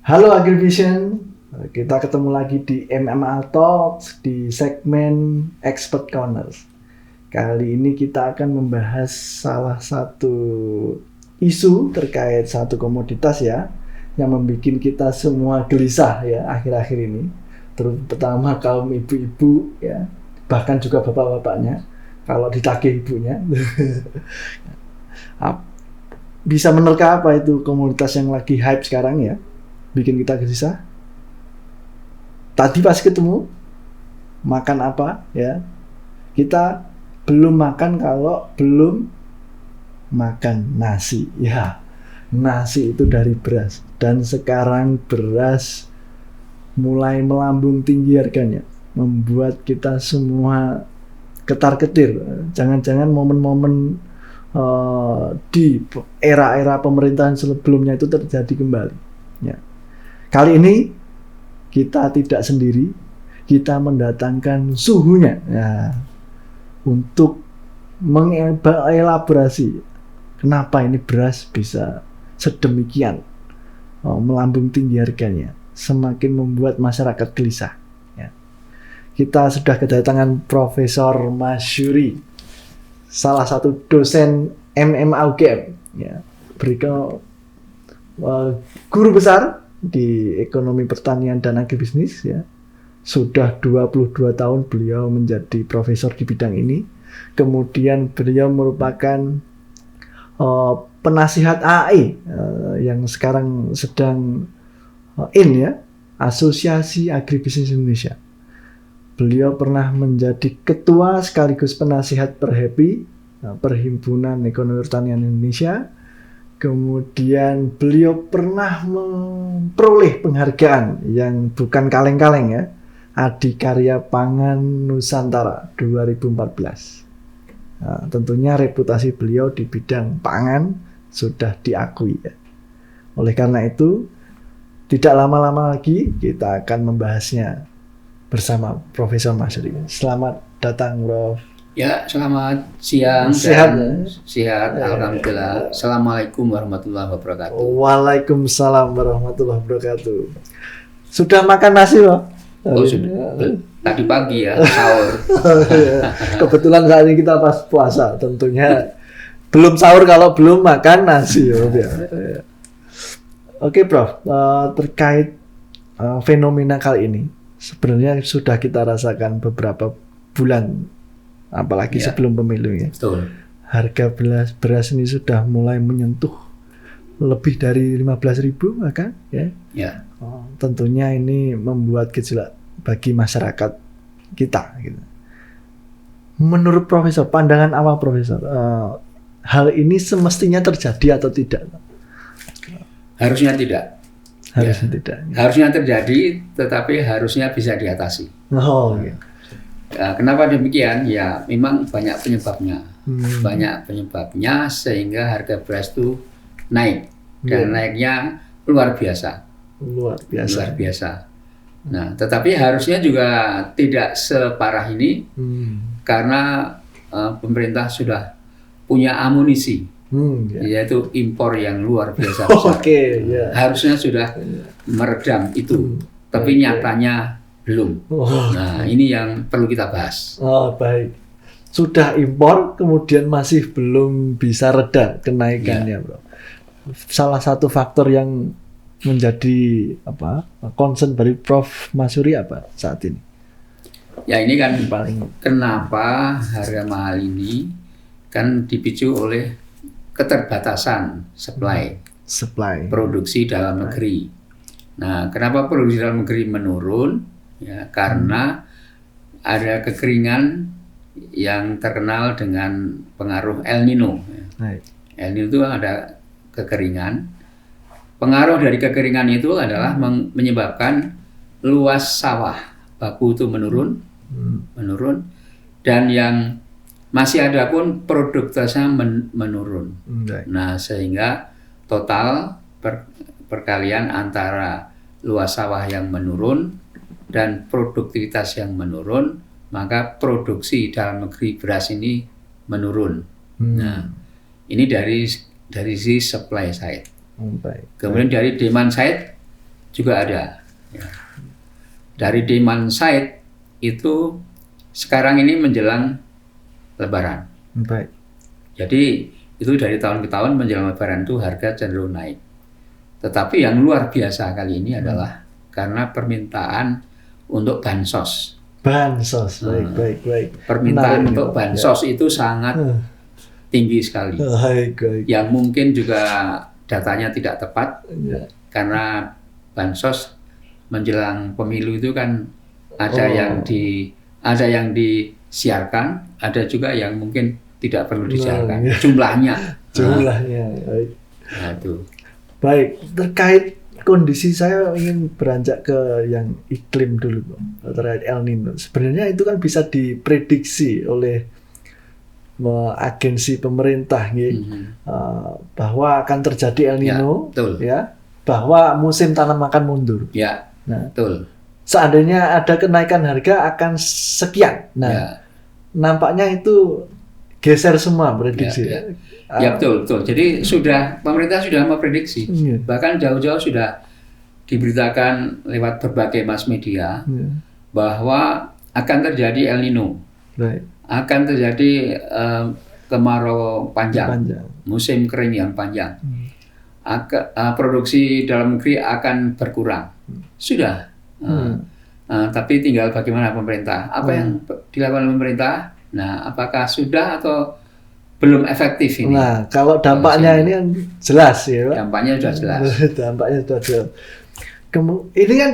Halo Agrivision, kita ketemu lagi di MMA Talks di segmen Expert Corners. Kali ini kita akan membahas salah satu isu terkait satu komoditas ya, yang membuat kita semua gelisah ya akhir-akhir ini. Terutama kaum ibu-ibu ya, bahkan juga bapak-bapaknya kalau ditagih ibunya. Bisa menerka apa itu komoditas yang lagi hype sekarang ya? Bikin kita gelisah. Tadi pas ketemu makan apa ya, kita belum makan kalau belum makan nasi ya. Nasi itu dari beras, dan sekarang beras mulai melambung tinggi harganya, membuat kita semua ketar-ketir. Jangan-jangan momen-momen di era-era pemerintahan sebelumnya itu terjadi kembali ya. Kali ini kita tidak sendiri, kita mendatangkan suhunya ya, untuk mengelaborasi kenapa ini beras bisa sedemikian melambung tinggi harganya, semakin membuat masyarakat gelisah ya. Kita sudah kedatangan Profesor Masyuri, salah satu dosen MMA UGM ya, berikut guru besar di ekonomi pertanian dan agribisnis ya. Sudah 22 tahun beliau menjadi profesor di bidang ini. Kemudian beliau merupakan penasihat AI yang sekarang sedang ya, Asosiasi Agribisnis Indonesia. Beliau pernah menjadi ketua sekaligus penasihat Perhepi, Perhimpunan Ekonomi Pertanian Indonesia. Kemudian beliau pernah memperoleh penghargaan yang bukan kaleng-kaleng ya, Adikarya Pangan Nusantara 2014. Nah, tentunya reputasi beliau di bidang pangan sudah diakui ya. Oleh karena itu, tidak lama-lama lagi kita akan membahasnya bersama Profesor Masyuri. Selamat datang, Prof. Ya, selamat siang. Sehat Sehat, alhamdulillah. Assalamualaikum warahmatullahi wabarakatuh. Waalaikumsalam warahmatullahi wabarakatuh. Sudah makan nasi, Pak? Oh, sudah. Tadi pagi ya, sahur. Kebetulan saat ini kita pas puasa, tentunya belum sahur kalau belum makan nasi. Ya. Oke, Prof. Terkait fenomena kali ini, sebenarnya sudah kita rasakan beberapa bulan, apalagi sebelum pemilu ya. Betul. Harga beras ini sudah mulai menyentuh lebih dari 15.000 bahkan ya. Ya. Tentunya ini membuat gejolak bagi masyarakat kita gitu. Menurut Profesor, pandangan awal Profesor, hal ini semestinya terjadi atau tidak? Harusnya tidak. Harusnya tidak. Harusnya terjadi, tetapi harusnya bisa diatasi. Oh, gitu. Kenapa demikian? Ya, memang banyak penyebabnya. Banyak penyebabnya sehingga harga beras itu naik. Dan naiknya luar biasa. Luar biasa. Nah, tetapi harusnya juga tidak separah ini karena pemerintah sudah punya amunisi, yaitu impor yang luar biasa besar. Harusnya sudah meredam itu, tapi nyatanya belum. Nah, ini yang perlu kita bahas. Oh, baik. Sudah impor, kemudian masih belum bisa reda kenaikannya, Bro. Salah satu faktor yang menjadi concern dari Prof. Masyuri apa saat ini? Ya, ini kan kenapa harga mahal ini kan dipicu oleh keterbatasan supply produksi dalam negeri. Nah, kenapa produksi dalam negeri menurun? Ya, karena ada kekeringan yang terkenal dengan pengaruh El Nino. El Nino itu ada kekeringan. Pengaruh dari kekeringan itu adalah menyebabkan luas sawah baku itu menurun, dan yang masih ada pun produktivitasnya menurun. Nah, sehingga total perkalian antara luas sawah yang menurun dan produktivitas yang menurun, maka produksi dalam negeri beras ini menurun. Nah, ini dari si supply side. Kemudian dari demand side juga ada. Ya. Dari demand side itu sekarang ini menjelang Lebaran. Baik. Jadi itu dari tahun ke tahun menjelang Lebaran itu harga cenderung naik. Tetapi yang luar biasa kali ini adalah karena permintaan untuk bansos. Bansos, baik. Permintaan untuk bansos itu sangat tinggi sekali. Baik. Yang mungkin juga datanya tidak tepat karena bansos menjelang pemilu itu kan ada yang disiarkan, ada juga yang mungkin tidak perlu disiarkan. Jumlahnya. Baik. Nah, itu. Baik, terkait kondisi saya ingin beranjak ke yang iklim dulu, terkait El Nino. Sebenarnya itu kan bisa diprediksi oleh agensi pemerintah, bahwa akan terjadi El Nino, ya, bahwa musim tanam akan mundur. Ya, betul. Seandainya ada kenaikan harga akan sekian. Nah, nampaknya itu geser semua prediksi. Ya betul. Jadi pemerintah sudah memprediksi. Bahkan jauh-jauh sudah diberitakan lewat berbagai mass media bahwa akan terjadi El Nino. Akan terjadi kemarau panjang, musim kering yang panjang. Produksi dalam negeri akan berkurang. Sudah. Tapi tinggal bagaimana pemerintah. Apa yang dilakukan pemerintah? Nah, apakah sudah atau belum efektif ini? Nah, kalau dampaknya ini kan jelas ya, Pak. Dampaknya sudah jelas. Ini kan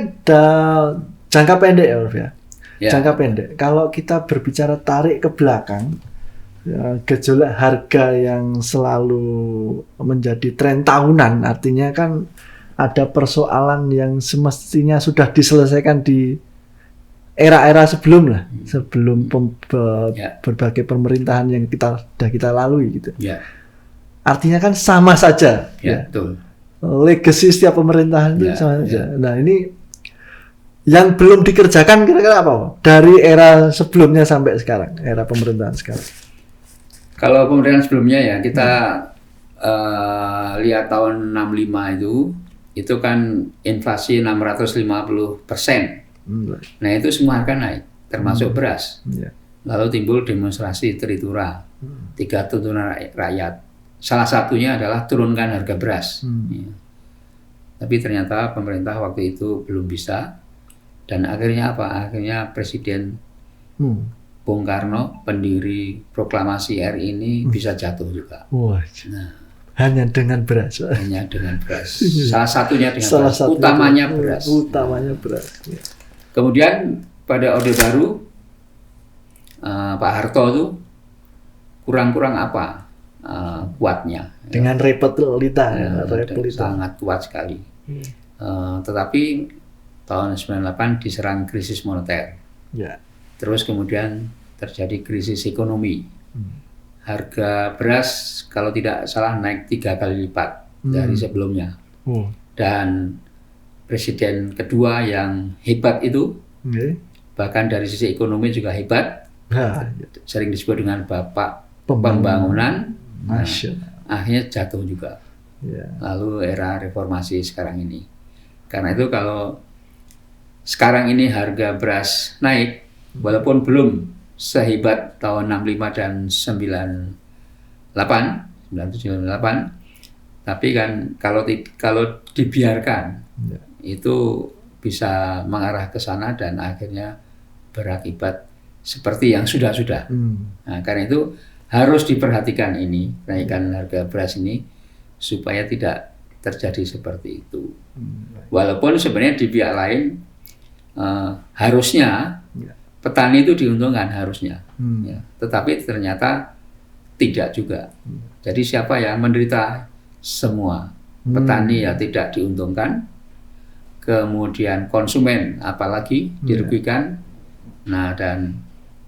jangka pendek ya, Prof, ya. Jangka pendek. Kalau kita berbicara tarik ke belakang, gejolak harga yang selalu menjadi tren tahunan, artinya kan ada persoalan yang semestinya sudah diselesaikan di era-era sebelum berbagai pemerintahan yang sudah kita lalui gitu. Artinya kan sama saja. Betul. Legacy setiap pemerintahan itu sama saja. Nah, ini yang belum dikerjakan kira-kira apa? Dari era sebelumnya sampai sekarang, era pemerintahan sekarang. Kalau pemerintahan sebelumnya ya kita lihat tahun 65 itu kan inflasi 650%. Nah, itu semua harga naik, termasuk beras. Lalu timbul demonstrasi teritura, 3 tuntunan rakyat. Salah satunya adalah turunkan harga beras. Tapi ternyata pemerintah waktu itu belum bisa. Dan akhirnya apa? Akhirnya Presiden Bung Karno, pendiri proklamasi RI ini bisa jatuh juga. Hanya dengan beras. Salah satunya dengan beras. Utamanya beras. Kemudian pada Orde Baru, Pak Harto itu kurang-kurang apa kuatnya? Dengan repelita. Sangat kuat sekali. Tetapi tahun 98 diserang krisis moneter. Terus kemudian terjadi krisis ekonomi. Harga beras kalau tidak salah naik 3 kali lipat dari sebelumnya. Dan Presiden kedua yang hebat itu, bahkan dari sisi ekonomi juga hebat, sering disebut dengan Bapak Pembangunan, akhirnya jatuh juga. Lalu era reformasi sekarang ini. Karena itu kalau sekarang ini harga beras naik, walaupun belum sehebat tahun 65 dan 97-98, tapi kan kalau dibiarkan itu bisa mengarah ke sana dan akhirnya berakibat seperti yang sudah-sudah. Nah, karena itu harus diperhatikan ini kenaikan harga beras ini supaya tidak terjadi seperti itu. Walaupun sebenarnya di pihak lain harusnya petani itu diuntungkan harusnya, tetapi ternyata tidak juga. Jadi siapa yang menderita? Semua. Petani ya tidak diuntungkan, kemudian konsumen apalagi dirugikan. Nah, dan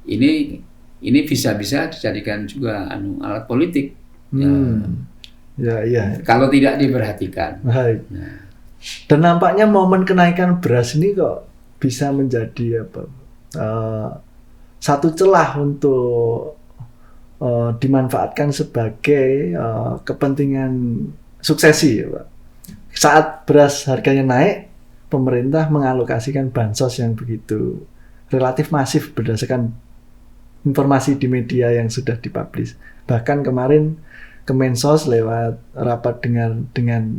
ini bisa-bisa dijadikan juga alat politik. Kalau tidak diperhatikan. Dan nampaknya momen kenaikan beras ini kok bisa menjadi satu celah untuk dimanfaatkan sebagai kepentingan suksesi, ya, Pak. Saat beras harganya naik, pemerintah mengalokasikan bansos yang begitu relatif masif berdasarkan informasi di media yang sudah dipublish. Bahkan kemarin Kemensos lewat rapat dengan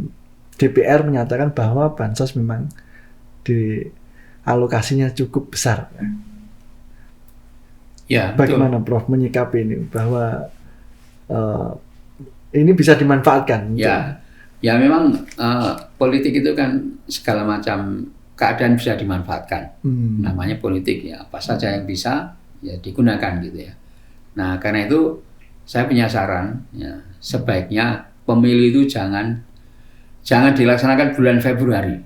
DPR menyatakan bahwa bansos memang alokasinya cukup besar. Ya, bagaimana betul. Prof menyikapi ini bahwa ini bisa dimanfaatkan? Ya memang politik itu kan segala macam keadaan bisa dimanfaatkan. Namanya politik ya, apa saja yang bisa ya digunakan gitu ya. Nah karena itu saya punya saran ya, sebaiknya pemilu itu jangan dilaksanakan bulan Februari.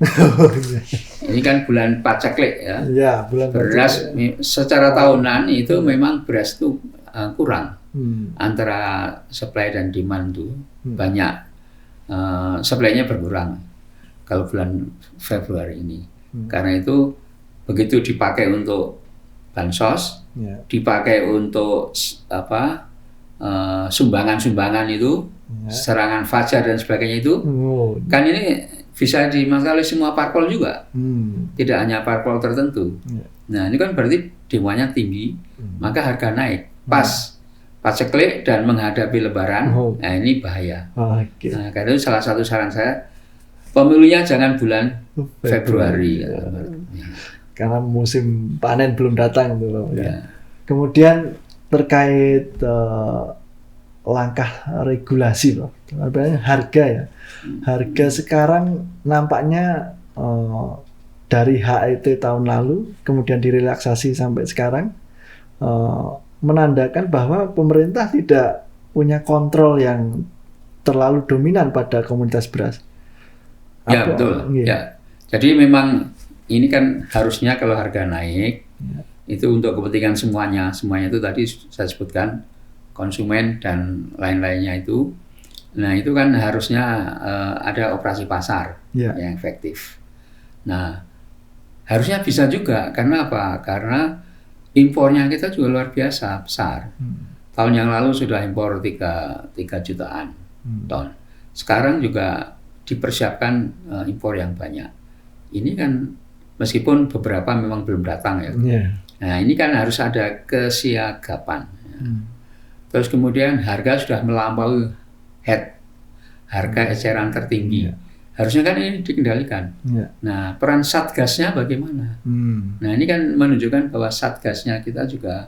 Ini kan bulan paceklik ya. Ya, bulan beras secara tahunan itu memang beras itu kurang antara supply dan demand itu banyak supply-nya berkurang kalau bulan Februari ini. Karena itu begitu dipakai untuk bansos, dipakai untuk sumbangan-sumbangan itu, serangan fajar dan sebagainya itu, kan ini bisa dimakan oleh semua parpol juga, tidak hanya parpol tertentu. Nah ini kan berarti demandnya tinggi, maka harga naik pas paceklik dan menghadapi Lebaran. Nah ini bahaya. Nah karena itu salah satu saran saya, pemilunya jangan bulan Februari. Karena musim panen belum datang tuh. Kemudian terkait langkah regulasi, Pak. Harga ya. Harga sekarang nampaknya dari HET tahun lalu kemudian direlaksasi sampai sekarang menandakan bahwa pemerintah tidak punya kontrol yang terlalu dominan pada komunitas beras. Ya betul. Ya. Jadi memang ini kan harusnya kalau harga naik itu untuk kepentingan semuanya itu tadi saya sebutkan konsumen dan lain-lainnya itu. Nah itu kan harusnya ada operasi pasar yang efektif. Nah harusnya bisa juga karena apa? Karena impornya kita juga luar biasa besar. Tahun yang lalu sudah impor 3 jutaan ton. Sekarang juga dipersiapkan impor yang banyak. Ini kan meskipun beberapa memang belum datang ya. Nah ini kan harus ada kesiagapan. Terus kemudian harga sudah melampaui harga eceran tertinggi. Harusnya kan ini dikendalikan. Nah peran Satgasnya bagaimana? Nah ini kan menunjukkan bahwa Satgasnya kita juga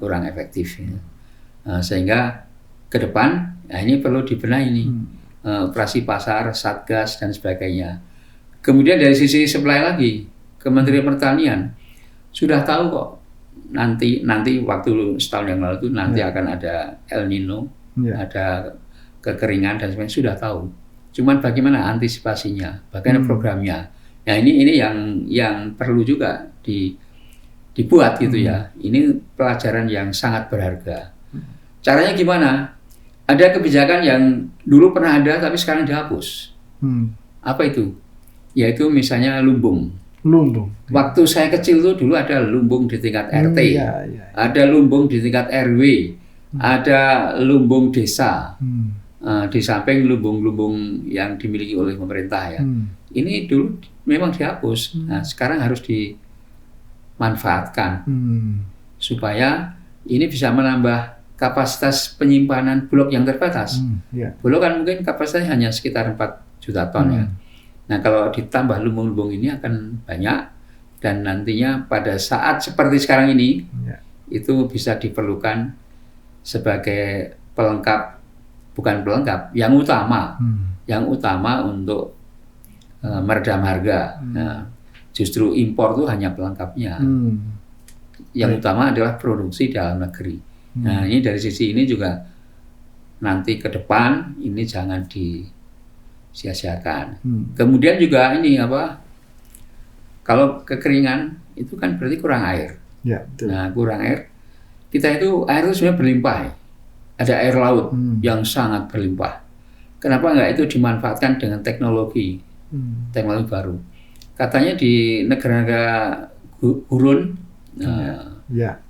kurang efektif. Sehingga ke depan, nah ini perlu dibenahi ini. Operasi pasar, Satgas dan sebagainya. Kemudian dari sisi supply lagi, Kementerian Pertanian sudah tahu kok nanti waktu setahun yang lalu itu nanti akan ada El Nino, ada kekeringan dan sebagainya, sudah tahu. Cuman bagaimana antisipasinya, bagaimana programnya. Nah ini yang perlu juga dibuat gitu ya. Ini pelajaran yang sangat berharga. Caranya gimana? Ada kebijakan yang dulu pernah ada tapi sekarang dihapus. Apa itu? Yaitu misalnya lumbung. Waktu saya kecil tuh dulu ada lumbung di tingkat RT, ada lumbung di tingkat RW, ada lumbung desa. Di samping lumbung-lumbung yang dimiliki oleh pemerintah ya. Ini dulu memang dihapus. Nah, sekarang harus dimanfaatkan supaya ini bisa menambah kapasitas penyimpanan Bulog yang terbatas. Bulog kan mungkin kapasitasnya hanya sekitar 4 juta ton ya. Nah kalau ditambah lumbung-lumbung ini akan banyak dan nantinya pada saat seperti sekarang ini itu bisa diperlukan sebagai pelengkap, bukan pelengkap, yang utama untuk meredam harga. Nah, justru impor itu hanya pelengkapnya. Yang utama adalah produksi dalam negeri. Nah ini dari sisi ini juga nanti ke depan ini jangan disia-siakan. Kemudian juga ini kalau kekeringan itu kan berarti kurang air. Nah kurang air, kita itu air itu sebenarnya berlimpah ya. Ada air laut yang sangat berlimpah. Kenapa enggak itu dimanfaatkan dengan teknologi baru? Katanya di negara-negara gurun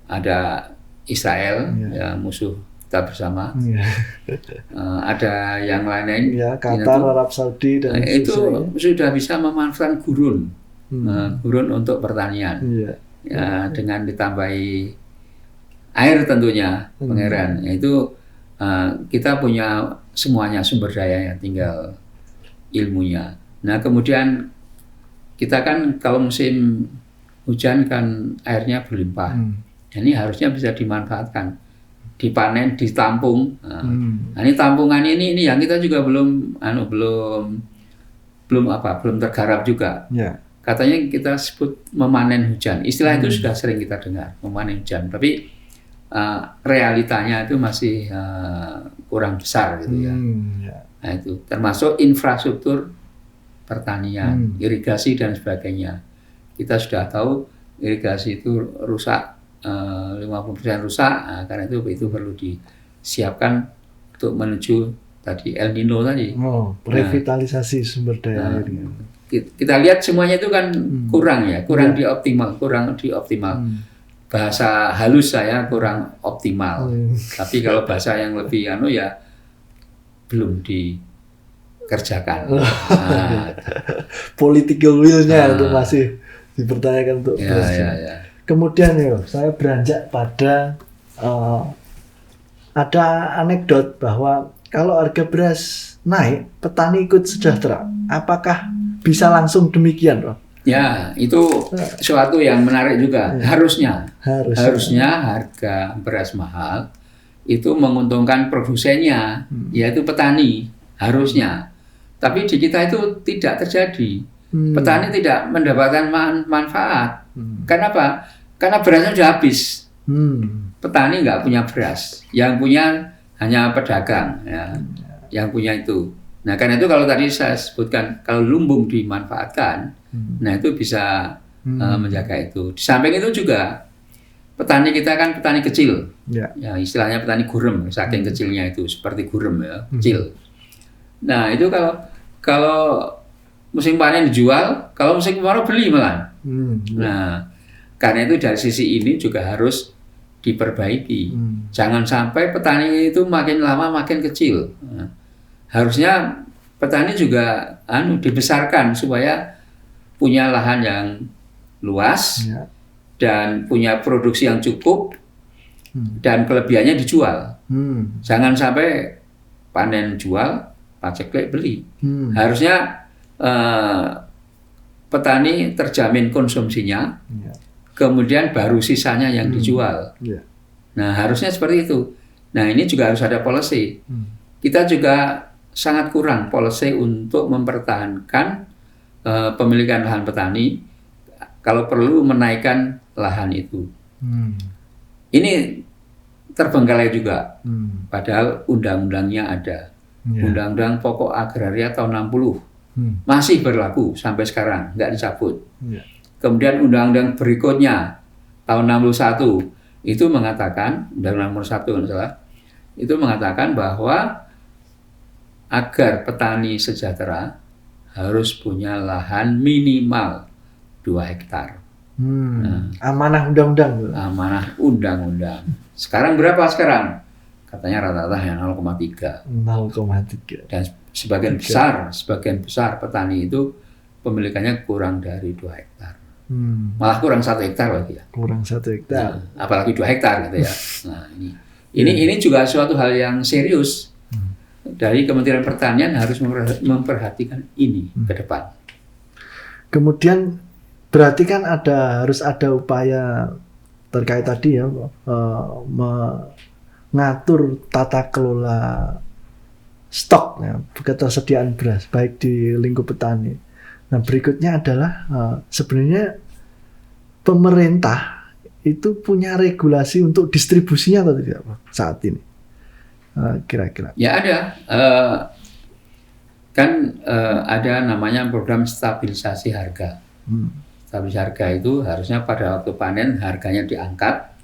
ada Israel, ya, musuh kita bersama. Ada yang lain ya, Qatar, Arab Saudi dan itu sudah bisa memanfaatkan gurun, gurun untuk pertanian. Ya, dengan ditambahi air tentunya pengairan. Itu kita punya semuanya sumber dayanya, tinggal ilmunya. Nah kemudian kita kan kalau musim hujan kan airnya berlimpah. Ini harusnya bisa dimanfaatkan, dipanen, ditampung. Nah, ini tampungan ini yang kita juga belum tergarap juga. Katanya kita sebut memanen hujan. Istilah itu sudah sering kita dengar, memanen hujan. Tapi realitanya itu masih kurang besar gitu ya. Nah itu termasuk infrastruktur pertanian, irigasi dan sebagainya. Kita sudah tahu irigasi itu rusak, 50% rusak. Nah, karena itu perlu disiapkan untuk menuju tadi El Nino tadi. Revitalisasi sumber daya air. Kita lihat semuanya itu kan kurang dioptimal. Bahasa halus saya kurang optimal. Tapi kalau bahasa yang lebih ya belum dikerjakan. Political will-nya itu masih dipertanyakan untuk Kemudian saya beranjak pada ada anekdot bahwa kalau harga beras naik, petani ikut sejahtera. Apakah bisa langsung demikian, Roh? Ya, itu suatu yang menarik juga. Harusnya harga beras mahal itu menguntungkan produsennya, yaitu petani. Harusnya. Tapi di kita itu tidak terjadi. Petani tidak mendapatkan manfaat. Kenapa? Karena berasnya sudah habis. Petani nggak punya beras. Yang punya hanya pedagang. Ya. Yang punya itu. Nah, karena itu kalau tadi saya sebutkan, kalau lumbung dimanfaatkan, nah itu bisa menjaga itu. Di samping itu juga, petani kita kan petani kecil. Ya, istilahnya petani gurem, saking kecilnya itu, seperti gurem ya, kecil. Nah, itu kalau musim panen dijual, kalau musim kemarau beli malah. Nah, karena itu dari sisi ini juga harus diperbaiki. Jangan sampai petani itu makin lama makin kecil. Nah, harusnya petani juga dibesarkan supaya punya lahan yang luas dan punya produksi yang cukup dan kelebihannya dijual. Jangan sampai panen jual, paceklik beli. Harusnya petani terjamin konsumsinya, kemudian baru sisanya yang dijual. Nah harusnya seperti itu. Nah ini juga harus ada policy. Kita juga sangat kurang policy untuk mempertahankan pemilikan lahan petani, kalau perlu menaikkan lahan itu. Ini terbengkalai juga, padahal undang-undangnya ada. Undang-undang Pokok Agraria tahun 60 masih berlaku sampai sekarang, nggak dicabut. Kemudian undang-undang berikutnya tahun 61 itu mengatakan, undang-undang nomor 1 itu mengatakan bahwa agar petani sejahtera harus punya lahan minimal 2 hektar. Amanah undang-undang. Amanah undang-undang. Sekarang berapa sekarang? Katanya rata-rata hanya 0,3. 0,3. Dan sebagian besar petani itu pemilikannya kurang dari 2 hektar. Malah kurang 1 hektar lagi ya. Kurang 1 hektar. Nah, apalagi 2 hektar gitu ya. Nah, ini juga suatu hal yang serius. Dari Kementerian Pertanian harus memperhatikan ini ke depan. Kemudian berarti kan harus ada upaya terkait tadi ya, mengatur tata kelola stok ya, ketersediaan beras baik di lingkup petani. Nah berikutnya adalah sebenarnya pemerintah itu punya regulasi untuk distribusinya atau tidak saat ini? Kira-kira? Ya ada, ada namanya program stabilisasi harga. Stabilisasi harga itu harusnya pada waktu panen harganya diangkat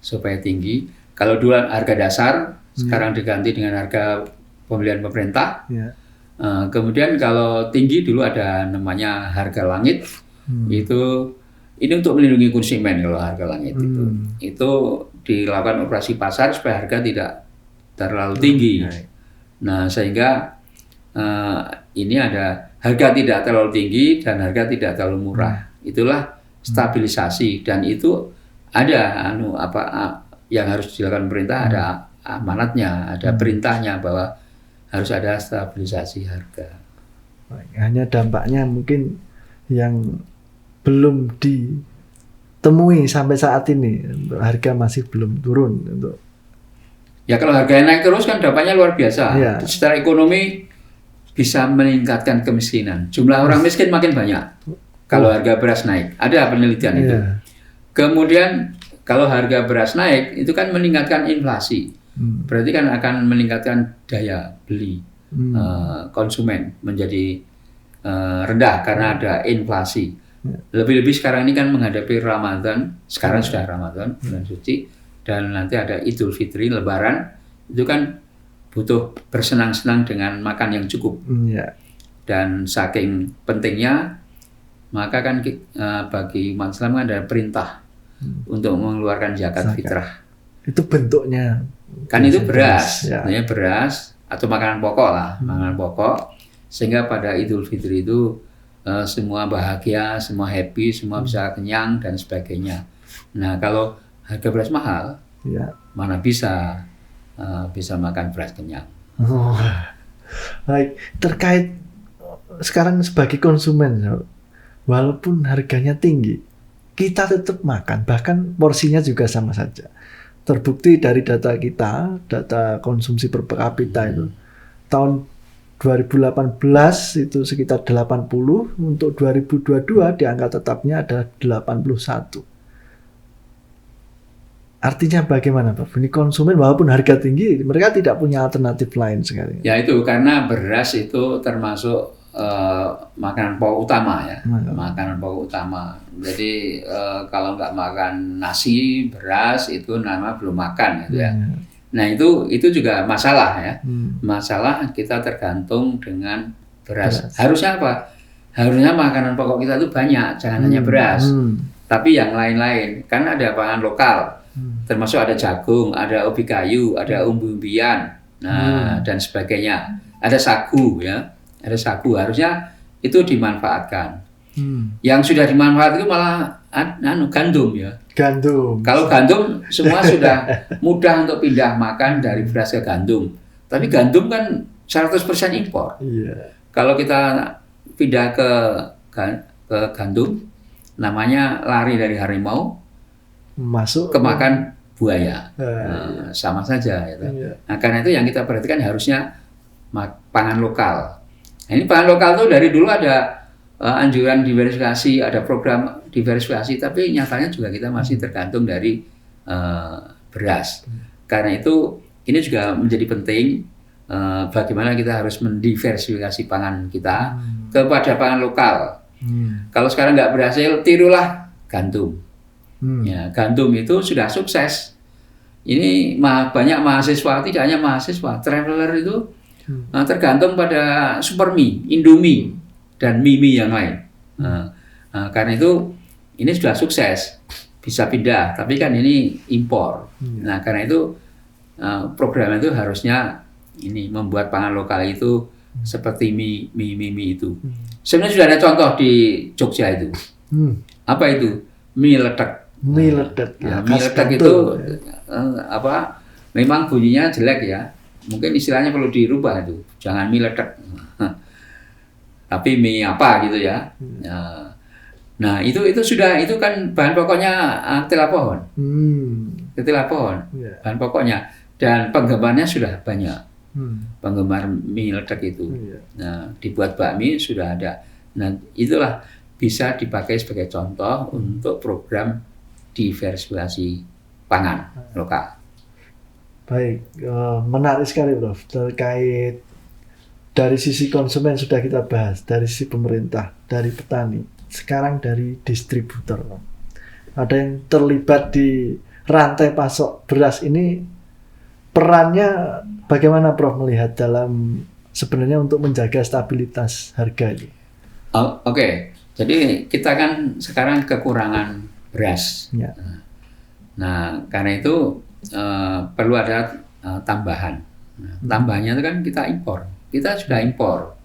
supaya tinggi. Kalau dulu harga dasar, sekarang diganti dengan harga pembelian pemerintah. Kemudian kalau tinggi dulu ada namanya harga langit. Ini untuk melindungi konsumen kalau harga langit itu dilakukan operasi pasar supaya harga tidak terlalu tinggi. Nah, sehingga ini ada harga tidak terlalu tinggi dan harga tidak terlalu murah. Itulah stabilisasi, dan itu ada yang harus dilakukan pemerintah, ada amanatnya, ada perintahnya bahwa harus ada stabilisasi harga. Hanya dampaknya mungkin yang belum ditemui sampai saat ini, harga masih belum turun untuk. Ya kalau harganya naik terus kan dampaknya luar biasa. Ya. Secara ekonomi bisa meningkatkan kemiskinan. Jumlah orang miskin makin banyak kalau harga beras naik. Ada penelitian itu. Kemudian kalau harga beras naik itu kan meningkatkan inflasi. Berarti kan akan meningkatkan daya beli konsumen menjadi rendah karena ada inflasi. Lebih-lebih sekarang ini kan menghadapi Ramadan. Sekarang sudah Ramadan, bulan suci, dan nanti ada Idul Fitri, Lebaran. Itu kan butuh bersenang-senang dengan makan yang cukup. Dan saking pentingnya, maka kan bagi umat Islam ada perintah untuk mengeluarkan zakat fitrah. Itu bentuknya kan itu beras, namanya beras atau makanan pokok lah, makanan pokok, sehingga pada Idul Fitri itu semua bahagia, semua happy, semua bisa kenyang dan sebagainya. Nah kalau harga beras mahal, mana bisa makan beras kenyang. Baik, terkait sekarang sebagai konsumen, walaupun harganya tinggi, kita tetap makan, bahkan porsinya juga sama saja. Terbukti dari data kita, data konsumsi per kapita itu tahun 2018 itu sekitar 80, untuk 2022 di angka tetapnya ada 81. Artinya bagaimana Pak? Ini konsumen walaupun harga tinggi, mereka tidak punya alternatif lain sekarang. Ya itu karena beras itu termasuk makanan pokok utama ya, makanan pokok utama. Jadi kalau nggak makan nasi, beras itu nama belum makan gitu ya. Nah itu juga masalah ya. Masalah kita tergantung dengan beras. Harusnya apa? Harusnya makanan pokok kita itu banyak, jangan hanya beras. Tapi yang lain-lain, karena ada pangan lokal. Termasuk ada jagung, ada ubi kayu, ada umbi-umbian, dan sebagainya. Ada sagu ya. Ada sagu, harusnya itu dimanfaatkan. Yang sudah dimanfaatkan itu malah gandum ya. Gandum. Kalau gandum semua sudah mudah untuk pindah makan dari beras ke gandum. Tapi gandum kan 100% impor. Kalau kita pindah ke gandum, namanya lari dari harimau, masuk kemakan buaya. Sama saja gitu. Nah, karena itu yang kita perhatikan harusnya pangan lokal. Nah, ini pangan lokal tuh dari dulu ada anjuran diversifikasi, ada program diversifikasi, tapi nyatanya juga kita masih tergantung dari beras. Karena itu ini juga menjadi penting bagaimana kita harus mendiversifikasi pangan kita kepada pangan lokal. Kalau sekarang nggak berhasil, tirulah gandum. Ya, gandum itu sudah sukses. Ini banyak mahasiswa, tidak hanya mahasiswa, traveler itu tergantung pada Supermie, Indomie, dan mie yang lain. Karena itu ini sudah sukses, bisa pindah, tapi kan ini impor. Nah karena itu program itu harusnya ini membuat pangan lokal itu seperti mie itu. Sebenarnya sudah ada contoh di Jogja itu. Apa itu? Mie letek. Mie letek. Mie letek itu memang bunyinya jelek ya. Mungkin istilahnya perlu dirubah itu, jangan mie letek, tapi mie apa gitu ya. Nah itu kan bahan pokoknya ketela pohon, bahan pokoknya, dan penggemarnya sudah banyak, penggemar mie letek itu. Nah dibuat bakmi sudah ada. Nah itulah bisa dipakai sebagai contoh untuk program diversifikasi pangan lokal. Baik, menarik sekali Prof. Terkait dari sisi konsumen sudah kita bahas, dari sisi pemerintah, dari petani, sekarang dari distributor. Ada yang terlibat di rantai pasok beras ini, perannya bagaimana Prof melihat dalam sebenarnya untuk menjaga stabilitas harga ini? Oke. Jadi kita kan sekarang kekurangan beras. Nah, karena itu perlu ada tambahan. Nah, tambahannya itu kan kita impor. Kita sudah impor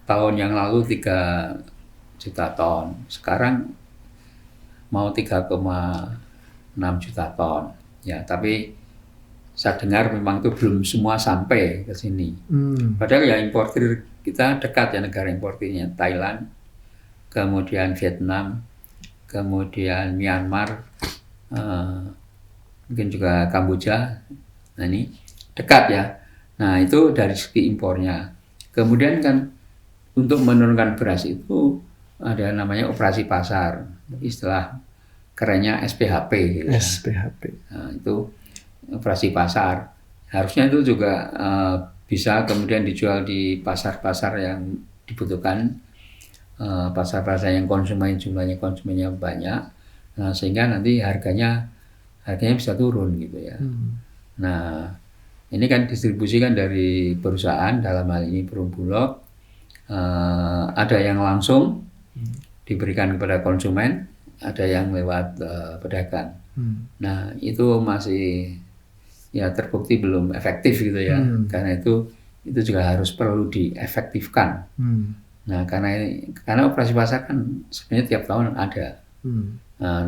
tahun yang lalu 3 juta ton. Sekarang mau 3,6 juta ton. Ya, tapi saya dengar memang itu belum semua sampai ke sini. Padahal ya importir kita dekat ya, negara importirnya Thailand, kemudian Vietnam, kemudian Myanmar, mungkin juga Kamboja. Nah ini dekat ya. Nah itu dari segi impornya. Kemudian kan untuk menurunkan beras itu ada namanya operasi pasar, istilah kerennya SPHP. Gitu ya. SPHP. Nah, itu operasi pasar. Harusnya itu juga bisa kemudian dijual di pasar-pasar yang dibutuhkan, pasar-pasar yang jumlahnya konsumennya banyak, nah, sehingga nanti harganya bisa turun gitu ya. Nah ini kan distribusi kan dari perusahaan, dalam hal ini Perum Bulog, ada yang langsung diberikan kepada konsumen, ada yang lewat pedagang. Nah itu masih ya terbukti belum efektif gitu ya, karena itu juga harus perlu diefektifkan. Nah karena operasi pasar kan sebenarnya tiap tahun ada. Nah,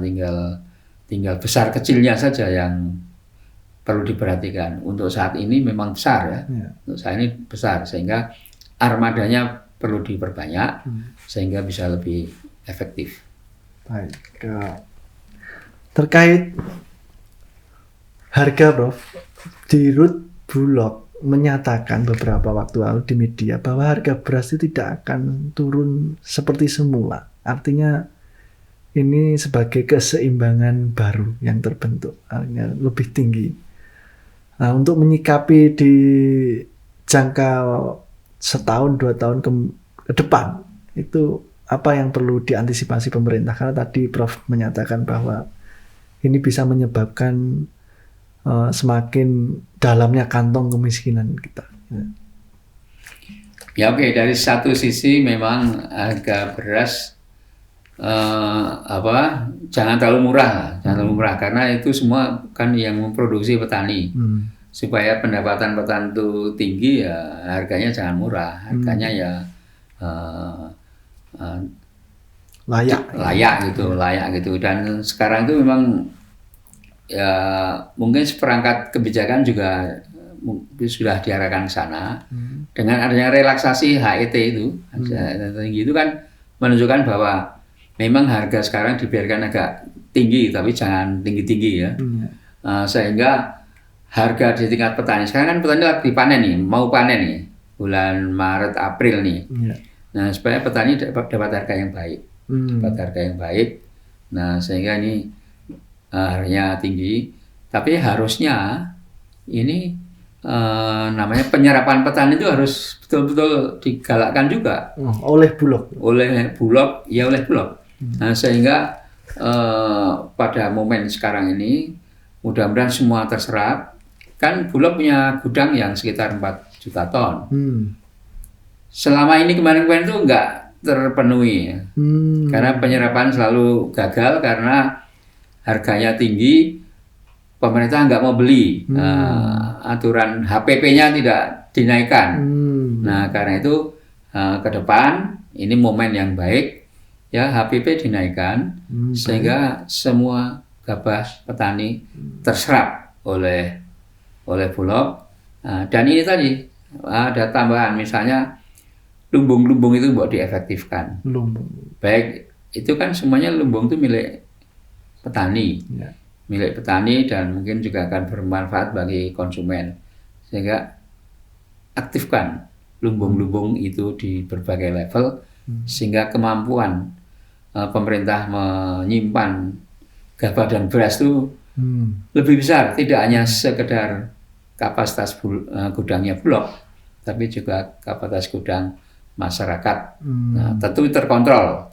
tinggal besar kecilnya saja yang perlu diperhatikan. Untuk saat ini memang besar ya. Untuk saat ini besar, sehingga armadanya perlu diperbanyak sehingga bisa lebih efektif. Baik. Terkait harga, Prof, Dirut Bulog menyatakan beberapa waktu lalu di media bahwa harga beras itu tidak akan turun seperti semula. Artinya ini sebagai keseimbangan baru yang terbentuk, artinya lebih tinggi. Nah, untuk menyikapi di jangka setahun 2 tahun ke depan, itu apa yang perlu diantisipasi pemerintah? Karena tadi Prof menyatakan bahwa ini bisa menyebabkan semakin dalamnya kantong kemiskinan kita. Ya oke, dari satu sisi memang harga beras jangan terlalu murah, karena itu semua kan yang memproduksi petani. Supaya pendapatan petani itu tinggi ya harganya jangan murah, harganya ya layak gitu. Dan sekarang itu memang ya mungkin seperangkat kebijakan juga sudah diarahkan ke sana. Dengan adanya relaksasi HET itu, tinggi itu kan menunjukkan bahwa memang harga sekarang dibiarkan agak tinggi, tapi jangan tinggi-tinggi ya. Sehingga harga di tingkat petani, sekarang kan petani lagi panen nih, mau panen nih, bulan Maret April nih. Nah supaya petani dapat harga yang baik, nah sehingga ini harganya tinggi. Tapi harusnya ini namanya penyerapan petani itu harus betul-betul digalakkan juga oleh Bulog. Nah sehingga pada momen sekarang ini mudah-mudahan semua terserap. Kan Bulog punya gudang yang sekitar 4 juta ton. Selama ini kemarin-kemarin itu enggak terpenuhi ya. Karena penyerapan selalu gagal karena harganya tinggi, pemerintah enggak mau beli. Aturan HPP-nya tidak dinaikkan. Nah karena itu ke depan ini momen yang baik ya, HPP dinaikkan sehingga semua gabah petani terserap oleh Bulog. Dan ini tadi ada tambahan, misalnya lumbung-lumbung itu buat diefektifkan. Baik itu kan semuanya lumbung itu milik petani, dan mungkin juga akan bermanfaat bagi konsumen, sehingga aktifkan lumbung-lumbung itu di berbagai level sehingga kemampuan pemerintah menyimpan gabah dan beras itu lebih besar, tidak hanya sekedar kapasitas gudangnya Bulog, tapi juga kapasitas gudang masyarakat. Nah, tentu terkontrol,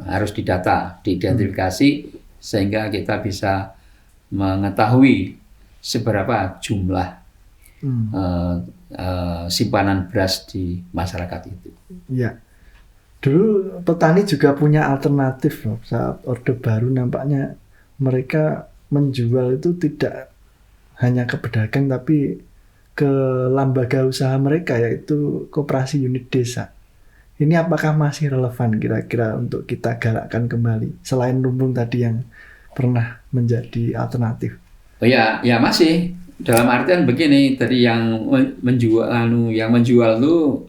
harus didata, diidentifikasi, sehingga kita bisa mengetahui seberapa jumlah simpanan beras di masyarakat itu. Ya, dulu petani juga punya alternatif loh. Saat Orde Baru nampaknya mereka menjual itu tidak hanya ke pedagang tapi ke lembaga usaha mereka, yaitu koperasi unit desa. Ini apakah masih relevan kira-kira untuk kita galakkan kembali selain lumbung tadi yang pernah menjadi alternatif? Oh ya, ya masih. Dalam artian begini, tadi yang menjual itu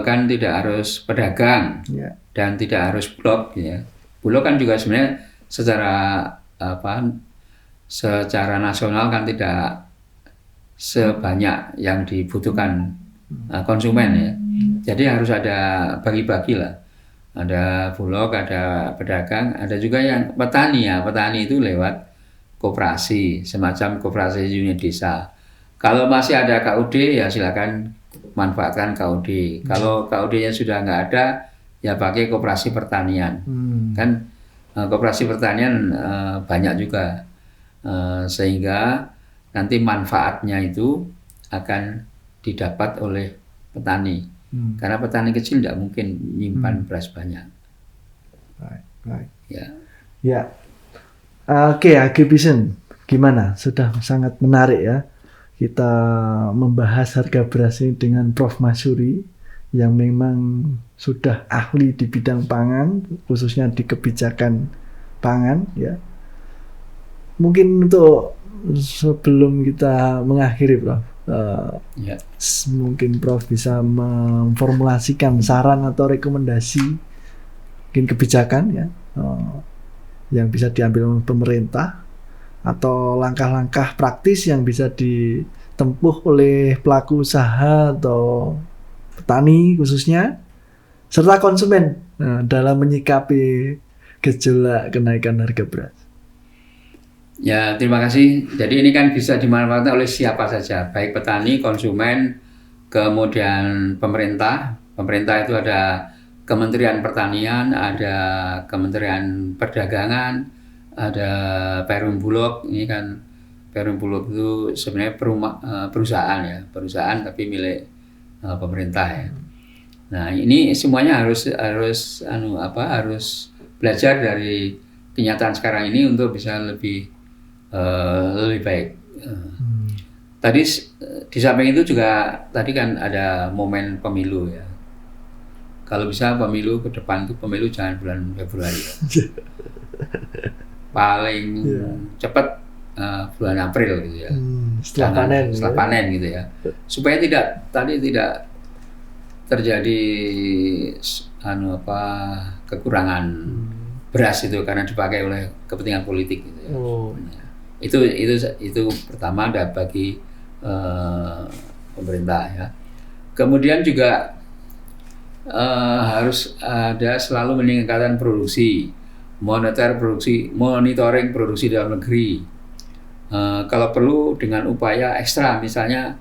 kan tidak harus pedagang dan tidak harus Bulog ya. Bulog kan juga sebenarnya secara nasional kan tidak sebanyak yang dibutuhkan konsumen ya. Jadi harus ada bagi-bagi lah. Ada Bulog, ada pedagang, ada juga yang petani ya. Petani itu lewat koperasi, semacam koperasi unit desa. Kalau masih ada KUD ya silakan manfaatkan KUD. Kalau KUD-nya sudah nggak ada, ya pakai koperasi pertanian. Kan koperasi pertanian banyak juga, sehingga nanti manfaatnya itu akan didapat oleh petani. Karena petani kecil tidak mungkin menyimpan beras banyak. Right. Ya. Oke, Agribison, gimana? Sudah sangat menarik ya. Kita membahas harga beras ini dengan Prof. Masyuri yang memang sudah ahli di bidang pangan, khususnya di kebijakan pangan ya. Mungkin untuk sebelum kita mengakhiri, Prof, mungkin Prof bisa memformulasikan saran atau rekomendasi mungkin kebijakan ya, yang bisa diambil oleh pemerintah atau langkah-langkah praktis yang bisa ditempuh oleh pelaku usaha atau petani khususnya serta konsumen dalam menyikapi gejolak kenaikan harga beras. Ya, terima kasih. Jadi ini kan bisa dimanfaatkan oleh siapa saja, baik petani, konsumen, kemudian pemerintah. Pemerintah itu ada Kementerian Pertanian, ada Kementerian Perdagangan, ada Perum Bulog. Ini kan Perum Bulog itu sebenarnya perusahaan tapi milik pemerintah ya. Nah, ini semuanya harus belajar dari kenyataan sekarang ini untuk bisa lebih baik. Tadi di samping itu juga tadi kan ada momen pemilu ya. Kalau bisa pemilu ke depan itu pemilu jangan bulan Februari ya. Paling cepat bulan April gitu ya. Setelah panen gitu ya. Supaya tidak terjadi kekurangan beras itu karena dipakai oleh kepentingan politik gitu ya. Itu pertama ada bagi pemerintah ya. Kemudian juga harus ada selalu meningkatkan produksi, monitoring produksi dalam negeri. Kalau perlu dengan upaya ekstra, misalnya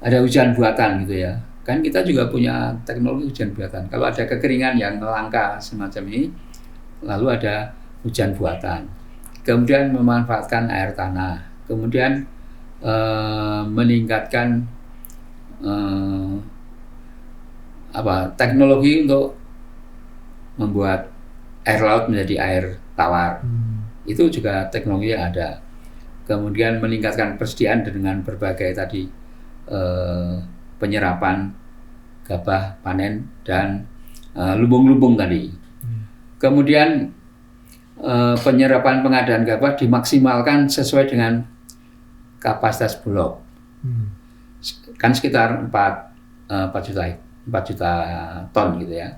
ada hujan buatan gitu ya. Kan kita juga punya teknologi hujan buatan. Kalau ada kekeringan yang langka semacam ini, lalu ada hujan buatan. Kemudian memanfaatkan air tanah. Kemudian meningkatkan teknologi untuk membuat air laut menjadi air tawar. Itu juga teknologi yang ada. Kemudian meningkatkan persediaan dengan berbagai tadi penyerapan gabah panen dan lumbung-lumbung tadi. Kemudian penyerapan pengadaan gabah dimaksimalkan sesuai dengan kapasitas Bulog. Kan sekitar 4 juta ton gitu ya.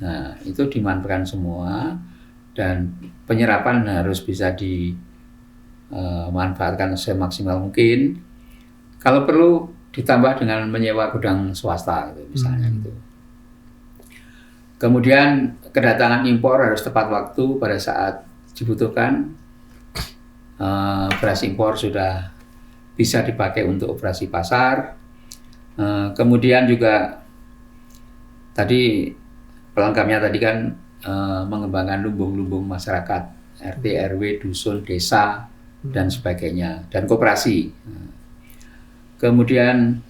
Nah, itu dimanfaatkan semua dan penyerapan harus bisa dimanfaatkan semaksimal mungkin. Kalau perlu ditambah dengan menyewa gudang swasta gitu, misalnya gitu. Kemudian kedatangan impor harus tepat waktu pada saat dibutuhkan. Beras impor sudah bisa dipakai untuk operasi pasar. Kemudian juga tadi pelengkapnya tadi kan mengembangkan lumbung-lumbung masyarakat, RT, RW, dusun, desa, dan sebagainya, dan koperasi. Kemudian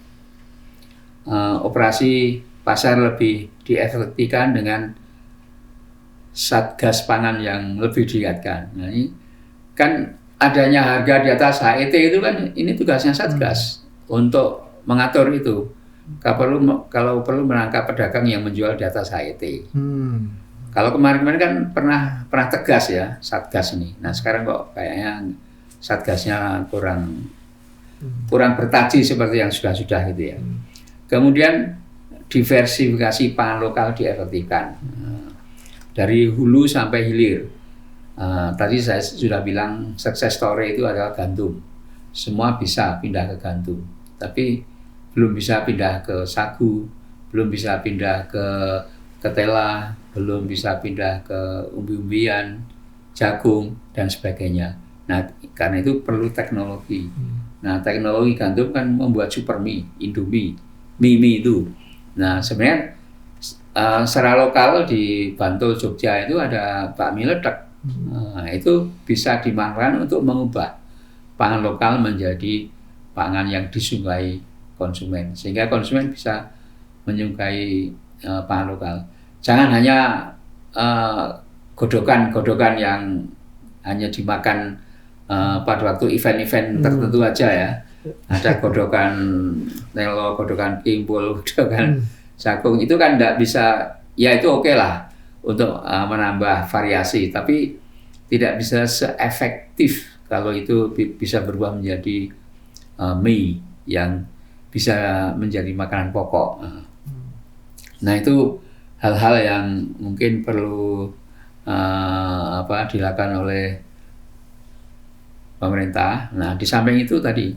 operasi pasar lebih diefektifkan dengan satgas pangan yang lebih diingatkan. Nah, ini kan adanya harga di atas HET itu kan ini tugasnya Satgas untuk mengatur itu. Kalau perlu menangkap pedagang yang menjual di atas HET. Kalau kemarin-kemarin kan pernah tegas ya Satgas ini. Nah sekarang kok kayaknya Satgasnya kurang bertaji seperti yang sudah gitu ya. Kemudian diversifikasi pangan lokal diefektifkan dari hulu sampai hilir. Tadi saya sudah bilang success story itu adalah gandum. Semua bisa pindah ke gandum, tapi belum bisa pindah ke sagu, belum bisa pindah ke ketela, belum bisa pindah ke umbi-umbian, jagung dan sebagainya. Nah, karena itu perlu teknologi. Nah, teknologi gandum kan membuat super mie, Indomie, mie itu. Nah, sebenarnya secara lokal di Bantul, Jogja itu ada bakmi ledek. Nah, itu bisa dimanfaatkan untuk mengubah pangan lokal menjadi pangan yang disukai konsumen, sehingga konsumen bisa menyukai pangan lokal. Jangan hanya godokan yang hanya dimakan pada waktu event-event tertentu aja ya. Ada godokan telo, godokan kimpul, godokan jagung, itu kan tidak bisa, ya itu oke lah untuk menambah variasi, tapi tidak bisa seefektif kalau itu bisa berubah menjadi mie yang bisa menjadi makanan pokok. Nah itu hal-hal yang mungkin perlu dilakukan oleh pemerintah. Nah di samping itu tadi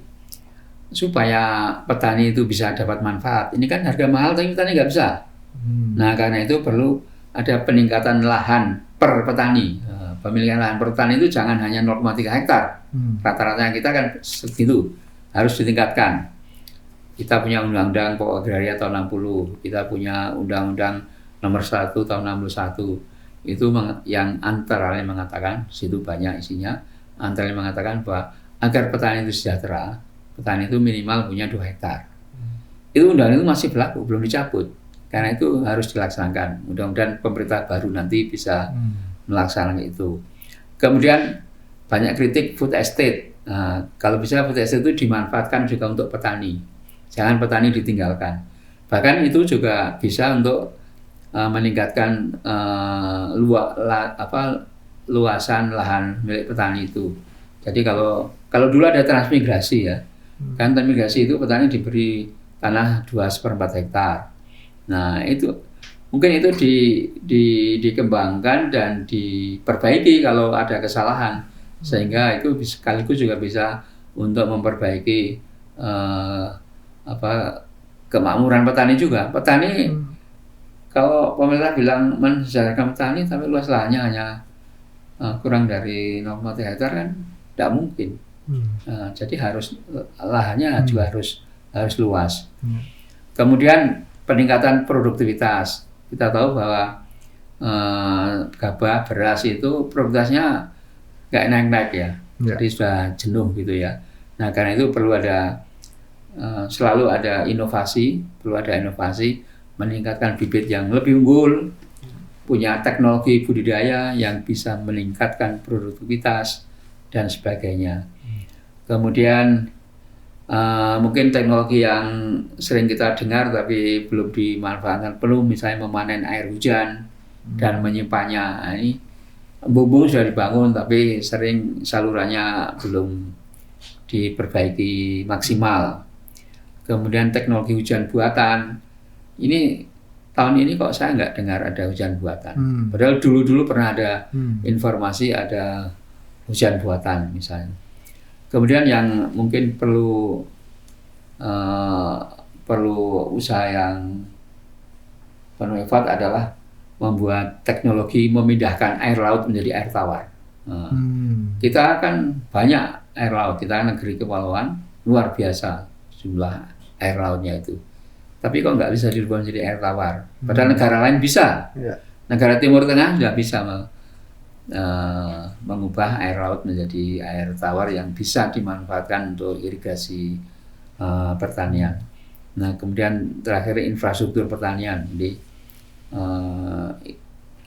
supaya petani itu bisa dapat manfaat. Ini kan harga mahal tapi petani nggak bisa. Nah karena itu perlu ada peningkatan lahan per petani. Pemilikan lahan per petani itu jangan hanya 0,3 hektar. Rata-rata kita kan segitu, harus ditingkatkan. Kita punya Undang-Undang Pokok Agraria tahun 60, kita punya Undang-Undang Nomor 1 tahun 61. Itu yang antara lain mengatakan, situ banyak isinya, antara lain mengatakan bahwa agar petani itu sejahtera, petani itu minimal punya 2 hektar. Itu undang itu masih berlaku, belum dicabut. Karena itu harus dilaksanakan. Mudah-mudahan pemerintah baru nanti bisa melaksanakan itu. Kemudian banyak kritik food estate. Nah, kalau bisa food estate itu dimanfaatkan juga untuk petani. Jangan petani ditinggalkan. Bahkan itu juga bisa untuk meningkatkan luasan lahan milik petani itu. Jadi kalau dulu ada transmigrasi ya, kan transmigrasi itu petani diberi tanah 2/4 hektar. Nah itu mungkin itu dikembangkan dan diperbaiki kalau ada kesalahan, sehingga itu sekaligus juga bisa untuk memperbaiki kemakmuran petani juga. Petani kalau pemerintah bilang mensejahterakan petani tapi luas lahannya hanya kurang dari 0,3 hektar kan tidak mungkin. Jadi harus lahannya juga harus luas. Kemudian peningkatan produktivitas. Kita tahu bahwa gabah, beras itu produktivitasnya nggak naik-naik ya. Jadi sudah jenuh gitu ya. Nah karena itu perlu selalu ada inovasi, meningkatkan bibit yang lebih unggul, punya teknologi budidaya yang bisa meningkatkan produktivitas dan sebagainya. Kemudian mungkin teknologi yang sering kita dengar tapi belum dimanfaatkan penuh, misalnya memanen air hujan dan menyimpannya. Nah, ini embung sudah dibangun tapi sering salurannya belum diperbaiki maksimal. Kemudian teknologi hujan buatan, ini tahun ini kok saya nggak dengar ada hujan buatan. Padahal dulu pernah ada informasi ada hujan buatan misalnya. Kemudian yang mungkin perlu usaha yang penuh effort adalah membuat teknologi memindahkan air laut menjadi air tawar. Kita kan banyak air laut, kita kan negeri kepulauan, luar biasa jumlah air lautnya itu. Tapi kok nggak bisa dirubah menjadi air tawar? Padahal negara lain bisa. Negara Timur Tengah nggak bisa mengubah air laut menjadi air tawar yang bisa dimanfaatkan untuk irigasi pertanian. Nah, kemudian terakhir infrastruktur pertanian. Jadi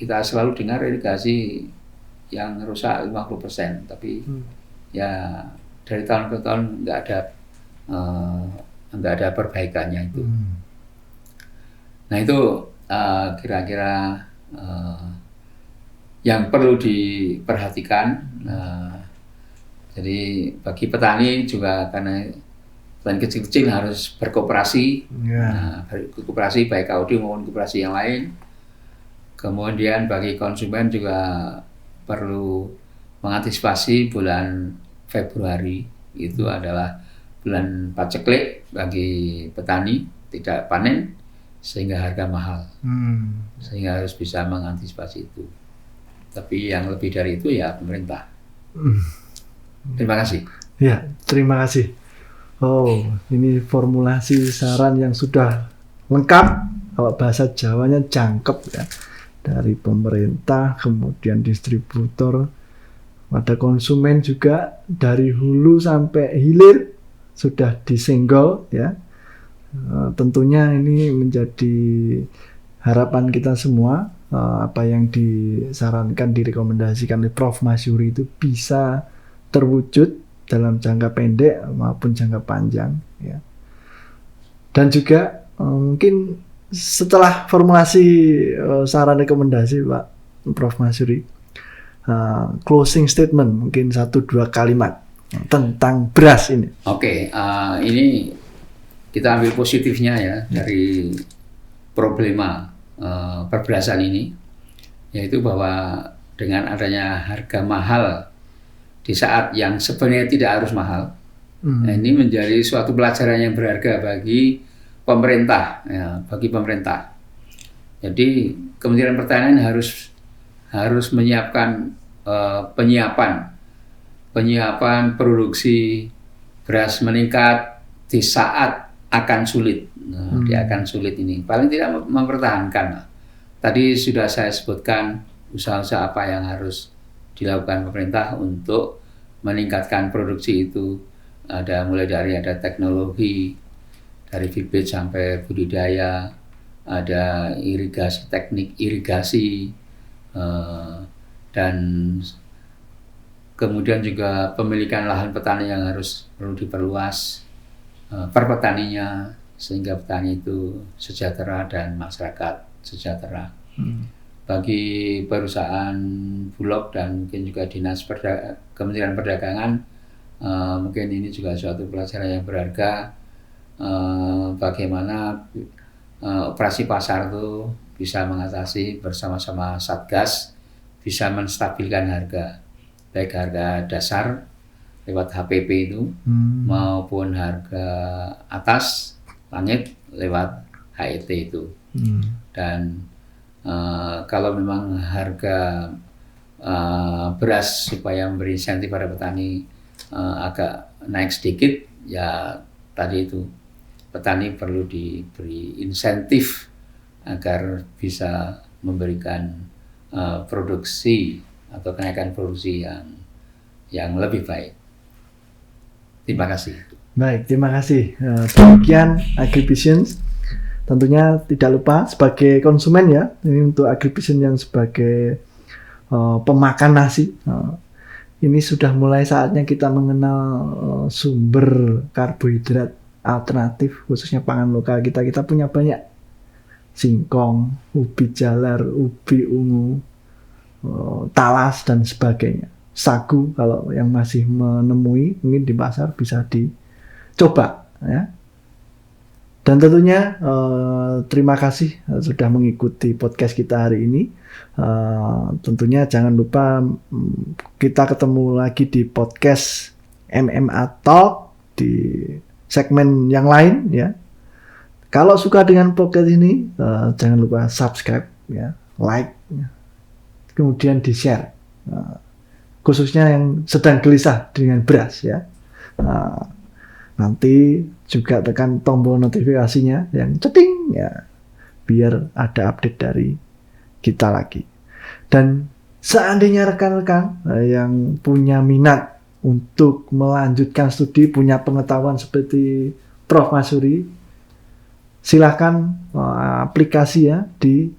kita selalu dengar irigasi yang rusak 50%, tapi ya dari tahun ke tahun nggak ada perbaikannya itu. Nah itu kira-kira yang perlu diperhatikan. Jadi bagi petani juga, karena petani kecil-kecil harus berkooperasi, berkooperasi baik KOD maupun kooperasi yang lain. Kemudian bagi konsumen juga perlu mengantisipasi bulan Februari, itu adalah bulan paceklik bagi petani, tidak panen sehingga harga mahal, sehingga harus bisa mengantisipasi itu. Tapi yang lebih dari itu ya pemerintah. Terima kasih. Ya, terima kasih. Oh, ini formulasi saran yang sudah lengkap, kalau bahasa Jawanya jangkep ya. Dari pemerintah, kemudian distributor, pada konsumen juga, dari hulu sampai hilir sudah disenggol ya. Tentunya ini menjadi harapan kita semua, apa yang disarankan, direkomendasikan oleh Prof. Masyuri itu bisa terwujud dalam jangka pendek maupun jangka panjang ya. Dan juga mungkin setelah formulasi saran rekomendasi Pak Prof. Masyuri, closing statement mungkin 1-2 kalimat tentang beras ini. Oke, ini kita ambil positifnya ya dari problema perberasan ini, yaitu bahwa dengan adanya harga mahal di saat yang sebenarnya tidak harus mahal, nah ini menjadi suatu pelajaran yang berharga bagi pemerintah, ya, bagi pemerintah. Jadi Kementerian Pertanian harus menyiapkan penyiapan produksi beras meningkat di saat akan sulit. Dia akan sulit ini, paling tidak mempertahankan. Tadi sudah saya sebutkan usaha-usaha apa yang harus dilakukan pemerintah untuk meningkatkan produksi itu. Ada mulai dari teknologi, dari bibit sampai budidaya, ada irigasi, teknik irigasi, dan kemudian juga pemilikan lahan petani yang perlu diperluas, perpetaninya, sehingga petani itu sejahtera dan masyarakat sejahtera. Bagi perusahaan Bulog dan mungkin juga Dinas Kementerian Perdagangan, mungkin ini juga suatu pelajaran yang berharga, bagaimana operasi pasar itu bisa mengatasi bersama-sama Satgas, bisa menstabilkan harga, baik harga dasar lewat HPP itu maupun harga atas langit lewat HET itu. Dan kalau memang harga beras supaya memberi insentif pada petani agak naik sedikit, ya tadi itu petani perlu diberi insentif agar bisa memberikan produksi atau kenaikan produksi yang lebih baik. Terima kasih. Baik, terima kasih. Demikian Agrivisions. Tentunya tidak lupa sebagai konsumen ya, ini untuk Agrivision yang sebagai pemakan nasi, ini sudah mulai saatnya kita mengenal sumber karbohidrat alternatif, khususnya pangan lokal kita. Kita punya banyak, singkong, ubi jalar, ubi ungu, talas dan sebagainya. Sagu kalau yang masih menemui mungkin di pasar bisa dicoba ya. Dan tentunya terima kasih sudah mengikuti podcast kita hari ini. Tentunya jangan lupa kita ketemu lagi di podcast MMA Talk di segmen yang lain ya. Kalau suka dengan podcast ini jangan lupa subscribe ya, like ya. Kemudian di-share. Khususnya yang sedang gelisah dengan beras ya. Nanti juga tekan tombol notifikasinya yang ceting ya, biar ada update dari kita lagi. Dan seandainya rekan-rekan yang punya minat untuk melanjutkan studi, punya pengetahuan seperti Prof. Masyuri, silakan aplikasi ya di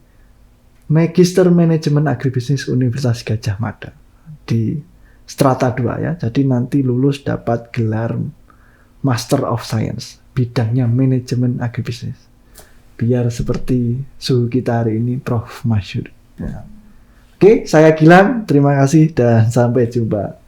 Magister Manajemen Agribisnis Universitas Gadjah Mada. di strata 2 ya. Jadi nanti lulus dapat gelar Master of Science, bidangnya manajemen agribisnis. Biar seperti suhu kita hari ini, Prof. Masyur. Ya. Oke, saya Gilang, terima kasih dan sampai jumpa.